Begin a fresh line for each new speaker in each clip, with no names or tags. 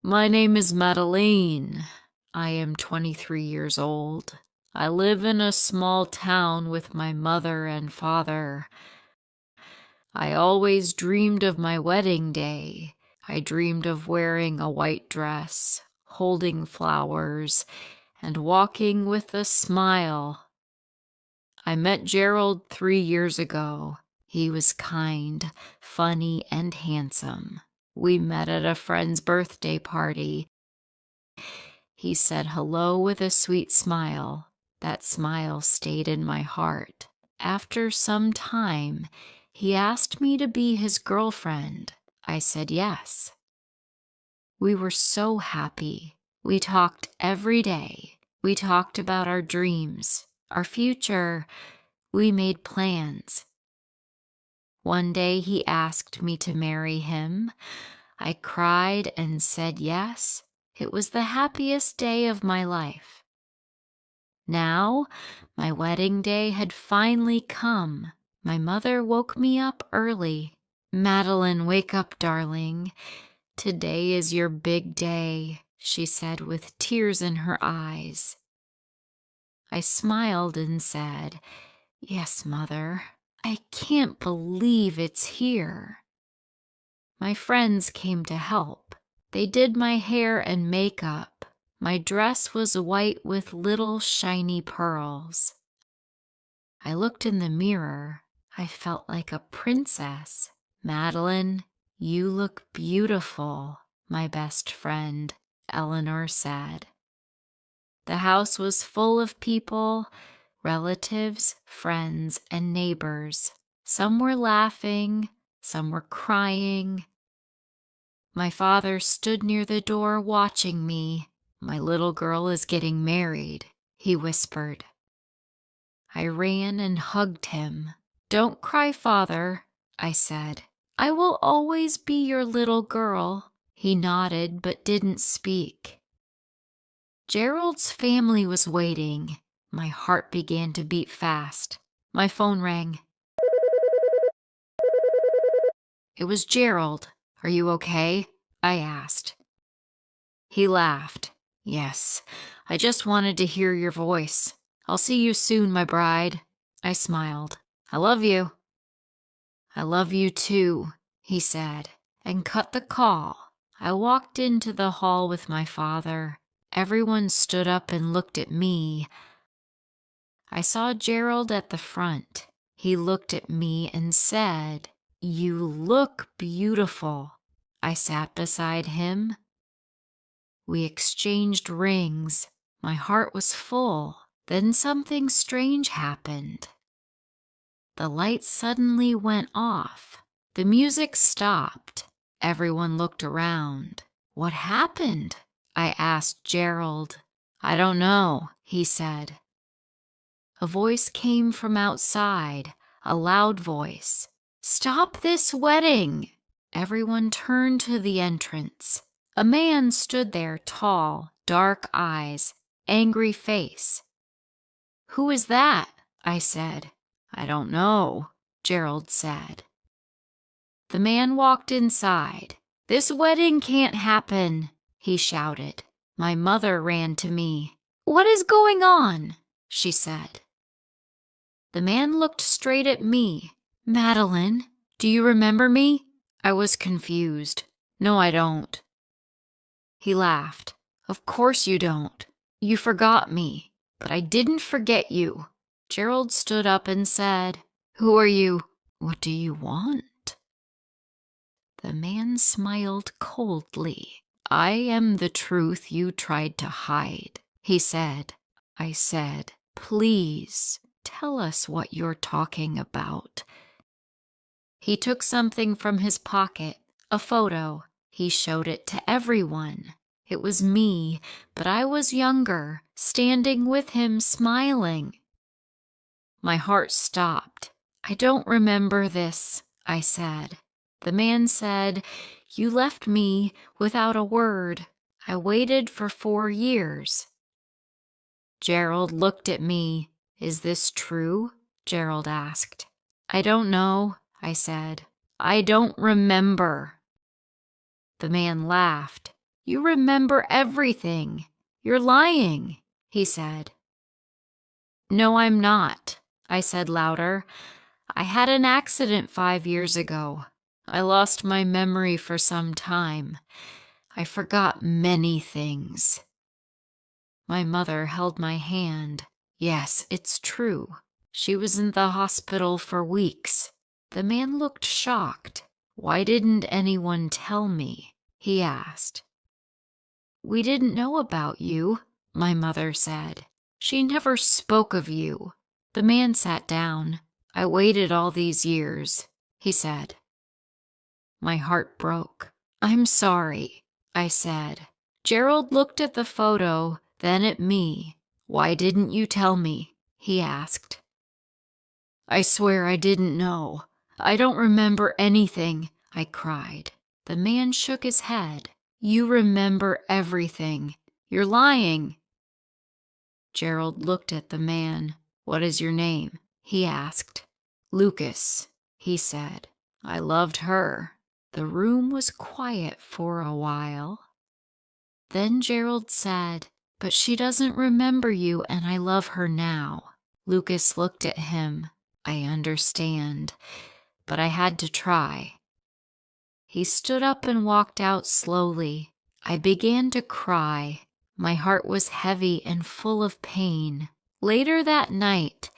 My name is Madeline. I am 23 years old. I live in a small town with my mother and father. I always dreamed of my wedding day. I dreamed of wearing a white dress, holding flowers, and walking with a smile. I met Gerald 3 years ago. He was kind, funny, and handsome. We met at a friend's birthday party. He said hello with a sweet smile. That smile stayed in my heart. After some time, he asked me to be his girlfriend. I said yes. We were so happy. We talked every day. We talked about our dreams, our future. We made plans. One day he asked me to marry him. I cried and said yes. It was the happiest day of my life. Now, my wedding day had finally come. My mother woke me up early. "Madeline, wake up, darling. Today is your big day," she said with tears in her eyes. I smiled and said, "Yes, Mother. I can't believe it's here." My friends came to help. They did my hair and makeup. My dress was white with little shiny pearls. I looked in the mirror. I felt like a princess. "Madeline, you look beautiful," my best friend, Eleanor, said. The house was full of people, relatives, friends, and neighbors. Some were laughing, some were crying. My father stood near the door watching me. "My little girl is getting married," he whispered. I ran and hugged him. "Don't cry, Father," I said. "I will always be your little girl." He nodded but didn't speak. Gerald's family was waiting. My heart began to beat fast. My phone rang. It was Gerald. "Are you okay?" I asked. He laughed. "Yes, I just wanted to hear your voice. I'll see you soon, my bride." I smiled. "I love you." "I love you too," he said, and cut the call. I walked into the hall with my father. Everyone stood up and looked at me. I saw Gerald at the front. He looked at me and said, "You look beautiful." I sat beside him. We exchanged rings. My heart was full. Then something strange happened. The lights suddenly went off. The music stopped. Everyone looked around. "What happened?" I asked Gerald. "I don't know," he said. A voice came from outside, a loud voice. "Stop this wedding!" Everyone turned to the entrance. A man stood there, tall, dark eyes, angry face. "Who is that?" I said. "I don't know," Gerald said. The man walked inside. "This wedding can't happen," he shouted. My mother ran to me. "What is going on?" she said. The man looked straight at me. "Madeline, do you remember me?" I was confused. "No, I don't." He laughed. "Of course you don't. You forgot me. But I didn't forget you." Gerald stood up and said, "Who are you? What do you want?" The man smiled coldly. "I am the truth you tried to hide," he said. I said, "Please, tell us what you're talking about." He took something from his pocket, a photo. He showed it to everyone. It was me, but I was younger, standing with him, smiling. My heart stopped. "I don't remember this," I said. The man said, "You left me without a word. I waited for 4 years." Gerald looked at me. "Is this true?" Gerald asked. "I don't know," I said. "I don't remember." The man laughed. You remember everything. You're lying, he said. No, I'm not, I said louder. I had an accident 5 years ago. I lost my memory for some time. I forgot many things. My mother held my hand. Yes, it's true. She was in the hospital for weeks. The man looked shocked. Why didn't anyone tell me? He asked. We didn't know about you, my mother said. She never spoke of you. The man sat down. I waited all these years, he said. My heart broke. I'm sorry, I said. Gerald looked at the photo, then at me. Why didn't you tell me? He asked. I swear I didn't know. I don't remember anything, I cried. The man shook his head. You remember everything. You're lying. Gerald looked at the man. What is your name? He asked. Lucas, he said. I loved her. The room was quiet for a while. Then Gerald said, but she doesn't remember you and I love her now. Lucas looked at him. I understand, but I had to try. He stood up and walked out slowly. I began to cry. My heart was heavy and full of pain. Later that night,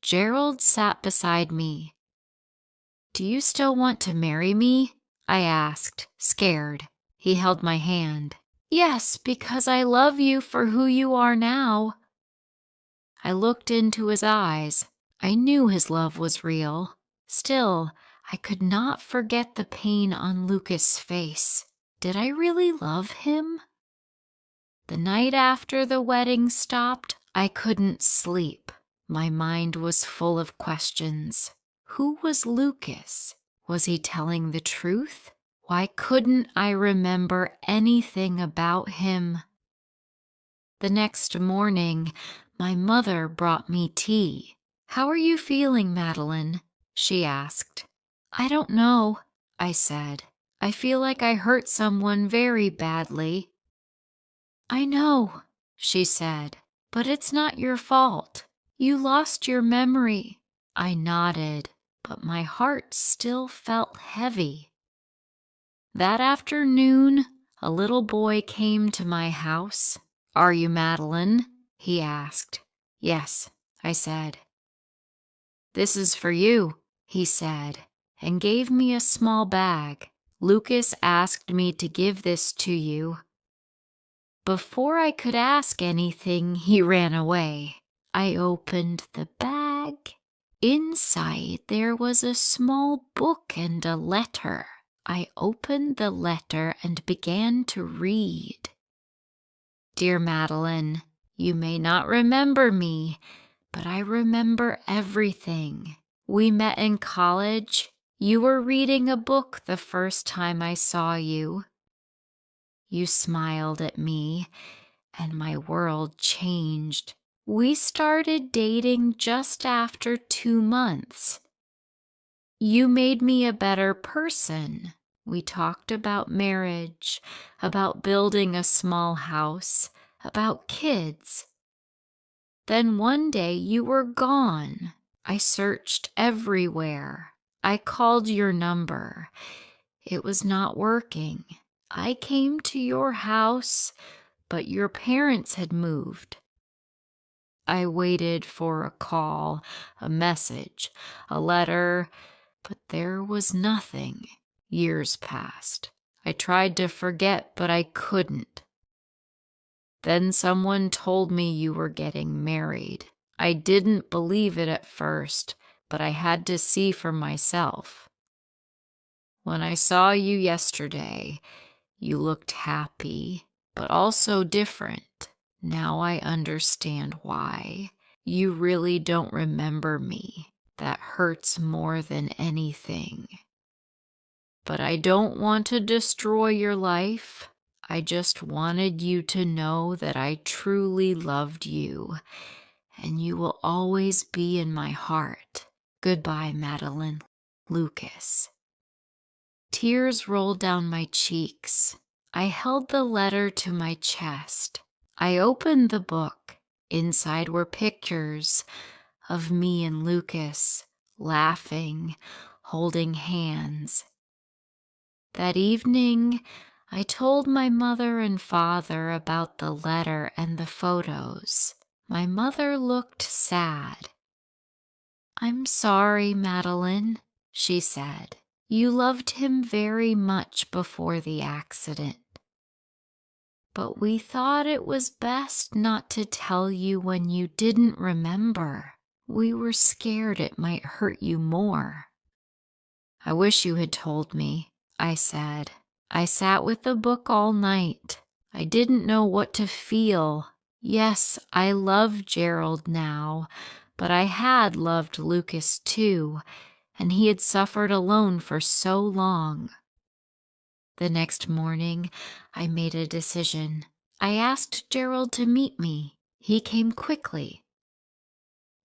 Gerald sat beside me. Do you still want to marry me? I asked, scared. He held my hand. Yes, because I love you for who you are now. I looked into his eyes. I knew his love was real. Still, I could not forget the pain on Lucas' face. Did I really love him? The night after the wedding stopped, I couldn't sleep. My mind was full of questions. Who was Lucas? Was he telling the truth? Why couldn't I remember anything about him? The next morning, my mother brought me tea. How are you feeling, Madeline? She asked. I don't know, I said. I feel like I hurt someone very badly. I know, she said, but it's not your fault. You lost your memory. I nodded, but my heart still felt heavy. That afternoon, a little boy came to my house. Are you Madeline? He asked. Yes, I said. This is for you, he said, and gave me a small bag. Lucas asked me to give this to you. Before I could ask anything, he ran away. I opened the bag. Inside there was a small book and a letter. I opened the letter and began to read. Dear Madeline, you may not remember me, but I remember everything. We met in college. You were reading a book the first time I saw you. You smiled at me, and my world changed. We started dating just after 2 months. You made me a better person. We talked about marriage, about building a small house, about kids. Then one day you were gone. I searched everywhere. I called your number. It was not working. I came to your house, but your parents had moved. I waited for a call, a message, a letter, but there was nothing. Years passed. I tried to forget, but I couldn't. Then someone told me you were getting married. I didn't believe it at first, but I had to see for myself. When I saw you yesterday, you looked happy, but also different. Now I understand why. You really don't remember me. That hurts more than anything. But I don't want to destroy your life. I just wanted you to know that I truly loved you, and you will always be in my heart. Goodbye, Madeline. Lucas. Tears rolled down my cheeks. I held the letter to my chest. I opened the book. Inside were pictures of me and Lucas, laughing, holding hands. That evening, I told my mother and father about the letter and the photos. My mother looked sad. "I'm sorry, Madeline," she said. "You loved him very much before the accident. But we thought it was best not to tell you when you didn't remember. We were scared it might hurt you more." "I wish you had told me," I said. I sat with the book all night. I didn't know what to feel. Yes, I love Gerald now, but I had loved Lucas too, and he had suffered alone for so long. The next morning, I made a decision. I asked Gerald to meet me. He came quickly.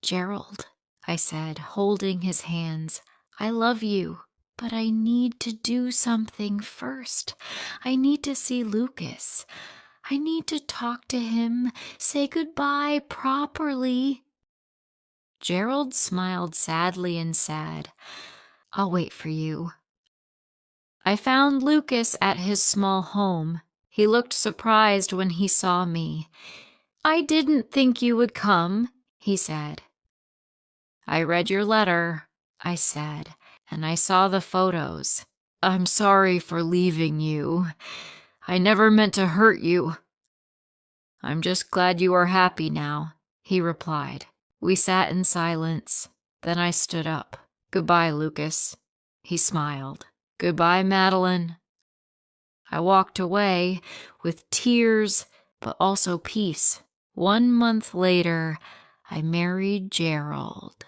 "Gerald," I said, holding his hands, "I love you. But I need to do something first. I need to see Lucas. I need to talk to him, say goodbye properly." Gerald smiled sadly and said, "I'll wait for you." I found Lucas at his small home. He looked surprised when he saw me. "I didn't think you would come," he said. "I read your letter," I said, "and I saw the photos. I'm sorry for leaving you. I never meant to hurt you." "I'm just glad you are happy now," he replied. We sat in silence. Then I stood up. "Goodbye, Lucas." He smiled. "Goodbye, Madeline." I walked away with tears, but also peace. 1 month later, I married Gerald.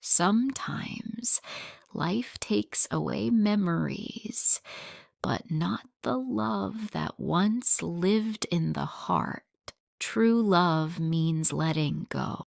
Sometimes life takes away memories, but not the love that once lived in the heart. True love means letting go.